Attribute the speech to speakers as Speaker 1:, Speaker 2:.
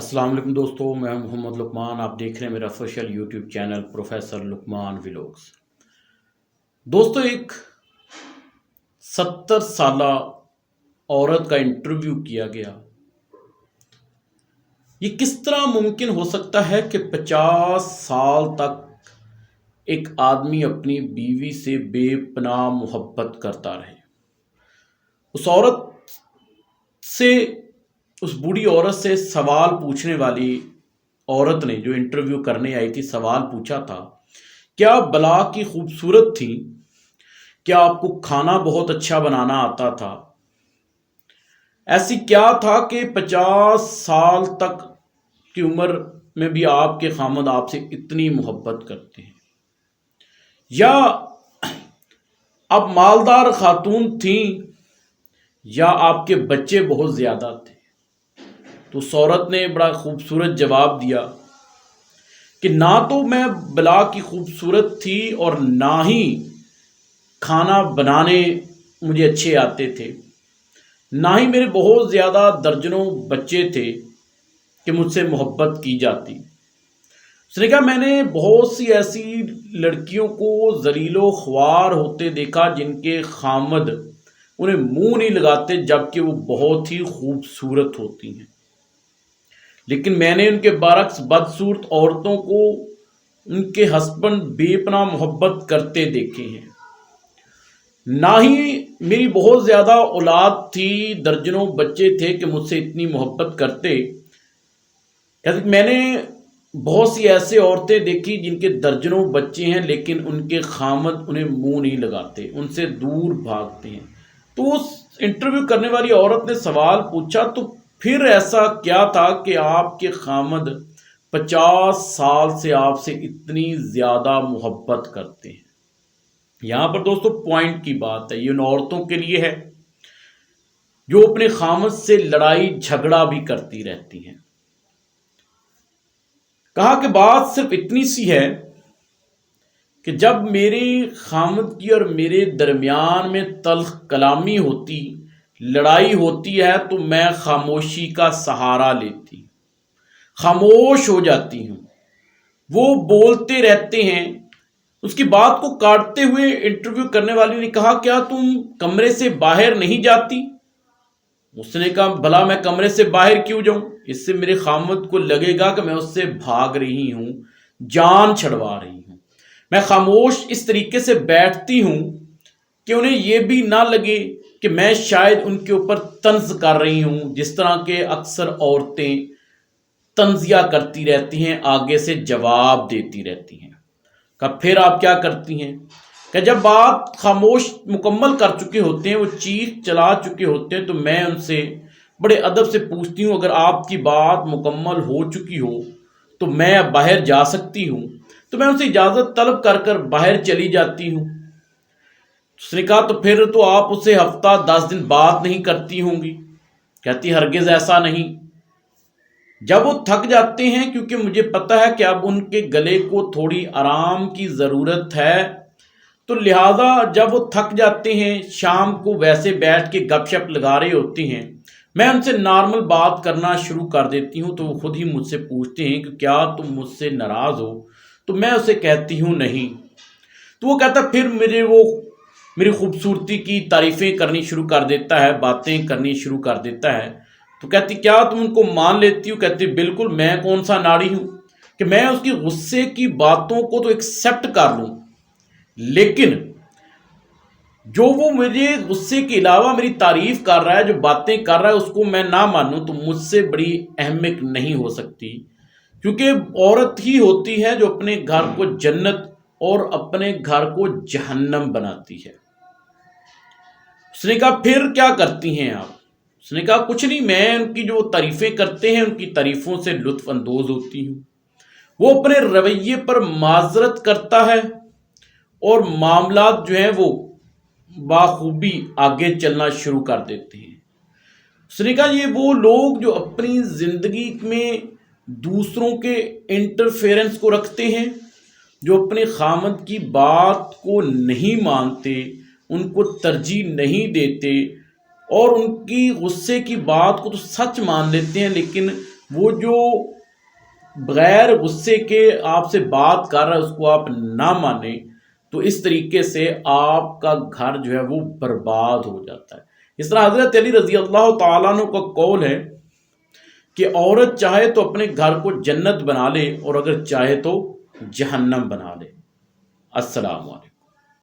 Speaker 1: السلام علیکم دوستو، میں محمد لقمان. آپ دیکھ رہے ہیں میرا آفیشیل یوٹیوب چینل پروفیسر لقمان ولاگز. دوستو، ایک 70 سالہ عورت کا انٹرویو کیا گیا. یہ کس طرح ممکن ہو سکتا ہے کہ 50 سال تک ایک آدمی اپنی بیوی سے بے پناہ محبت کرتا رہے؟ اس عورت سے اس بوڑھی عورت سے سوال پوچھنے والی عورت نے، جو انٹرویو کرنے آئی تھی، سوال پوچھا تھا، کیا بلا کی خوبصورت تھی؟ کیا آپ کو کھانا بہت اچھا بنانا آتا تھا؟ ایسی کیا تھا کہ 50 سال تک کی عمر میں بھی آپ کے خامد آپ سے اتنی محبت کرتے ہیں؟ یا آپ مالدار خاتون تھیں، یا آپ کے بچے بہت زیادہ تھے؟ تو اس عورت نے بڑا خوبصورت جواب دیا کہ نہ تو میں بلا کی خوبصورت تھی، اور نہ ہی کھانا بنانے مجھے اچھے آتے تھے، نہ ہی میرے بہت زیادہ درجنوں بچے تھے کہ مجھ سے محبت کی جاتی. اس نے کہا، میں نے بہت سی ایسی لڑکیوں کو ذلیل و خوار ہوتے دیکھا جن کے خامد انہیں منہ نہیں لگاتے، جبکہ وہ بہت ہی خوبصورت ہوتی ہیں. لیکن میں نے ان کے برعکس بدصورت عورتوں کو ان کے ہسبینڈ بے پناہ محبت کرتے دیکھے ہیں. نہ ہی میری بہت زیادہ اولاد تھی، درجنوں بچے تھے کہ مجھ سے اتنی محبت کرتے. کہتے میں نے بہت سی ایسے عورتیں دیکھی جن کے درجنوں بچے ہیں، لیکن ان کے خامد انہیں منہ نہیں لگاتے، ان سے دور بھاگتے ہیں. تو اس انٹرویو کرنے والی عورت نے سوال پوچھا، تو پھر ایسا کیا تھا کہ آپ کے خامد 50 سال سے آپ سے اتنی زیادہ محبت کرتے ہیں؟ یہاں پر دوستو پوائنٹ کی بات ہے، یہ ان عورتوں کے لیے ہے جو اپنے خامد سے لڑائی جھگڑا بھی کرتی رہتی ہیں. کہا کہ بات صرف اتنی سی ہے کہ جب میرے خامد کی اور میرے درمیان میں تلخ کلامی ہوتی، لڑائی ہوتی ہے، تو میں خاموشی کا سہارا لیتی، خاموش ہو جاتی ہوں. وہ بولتے رہتے ہیں. اس کی بات کو کاٹتے ہوئے انٹرویو کرنے والی نے کہا، کیا تم کمرے سے باہر نہیں جاتی؟ اس نے کہا، بھلا میں کمرے سے باہر کیوں جاؤں؟ اس سے میرے خامد کو لگے گا کہ میں اس سے بھاگ رہی ہوں، جان چھڑوا رہی ہوں. میں خاموش اس طریقے سے بیٹھتی ہوں کہ انہیں یہ بھی نہ لگے کہ میں شاید ان کے اوپر طنز کر رہی ہوں، جس طرح کے اکثر عورتیں طنزیہ کرتی رہتی ہیں، آگے سے جواب دیتی رہتی ہیں. کہ پھر آپ کیا کرتی ہیں؟ کہ جب بات خاموش مکمل کر چکے ہوتے ہیں، وہ چیخ چلا چکے ہوتے ہیں، تو میں ان سے بڑے ادب سے پوچھتی ہوں، اگر آپ کی بات مکمل ہو چکی ہو تو میں اب باہر جا سکتی ہوں؟ تو میں ان سے اجازت طلب کر کر باہر چلی جاتی ہوں. اس نے کہا، تو پھر تو آپ اسے ہفتہ 10 دن بات نہیں کرتی ہوں گی؟ کہتی، ہرگز ایسا نہیں. جب وہ تھک جاتے ہیں، کیونکہ مجھے پتہ ہے کہ اب ان کے گلے کو تھوڑی آرام کی ضرورت ہے، تو لہٰذا جب وہ تھک جاتے ہیں، شام کو ویسے بیٹھ کے گپ شپ لگا رہے ہوتے ہیں، میں ان سے نارمل بات کرنا شروع کر دیتی ہوں. تو وہ خود ہی مجھ سے پوچھتے ہیں کہ کیا تم مجھ سے ناراض ہو؟ تو میں اسے کہتی ہوں نہیں. تو وہ کہتا پھر میری خوبصورتی کی تعریفیں کرنی شروع کر دیتا ہے، باتیں کرنی شروع کر دیتا ہے. تو کہتی، کیا تم ان کو مان لیتی ہو؟ کہتی، بالکل، میں کون سا ناڑی ہوں کہ میں اس کی غصے کی باتوں کو تو ایکسیپٹ کر لوں، لیکن جو وہ مجھے غصے کے علاوہ میری تعریف کر رہا ہے، جو باتیں کر رہا ہے، اس کو میں نہ مانوں تو مجھ سے بڑی احمق نہیں ہو سکتی. کیونکہ عورت ہی ہوتی ہے جو اپنے گھر کو جنت اور اپنے گھر کو جہنم بناتی ہے. اس نے کہا، پھر کیا کرتی ہیں آپ؟ اس نے کہا، کچھ نہیں، میں ان کی جو تعریفیں کرتے ہیں ان کی تعریفوں سے لطف اندوز ہوتی ہوں. وہ اپنے رویے پر معذرت کرتا ہے اور معاملات جو ہیں وہ بخوبی آگے چلنا شروع کر دیتے ہیں. اس نے کہا، یہ وہ لوگ جو اپنی زندگی میں دوسروں کے انٹرفیرنس کو رکھتے ہیں، جو اپنے خامد کی بات کو نہیں مانتے، ان کو ترجیح نہیں دیتے، اور ان کی غصے کی بات کو تو سچ مان لیتے ہیں، لیکن وہ جو بغیر غصے کے آپ سے بات کر رہا ہے اس کو آپ نہ مانیں، تو اس طریقے سے آپ کا گھر جو ہے وہ برباد ہو جاتا ہے۔ اس طرح حضرت علی رضی اللہ تعالیٰ عنہ کا قول ہے کہ عورت چاہے تو اپنے گھر کو جنت بنا لے اور اگر چاہے تو جہنم بنا لے۔ السلام علیکم۔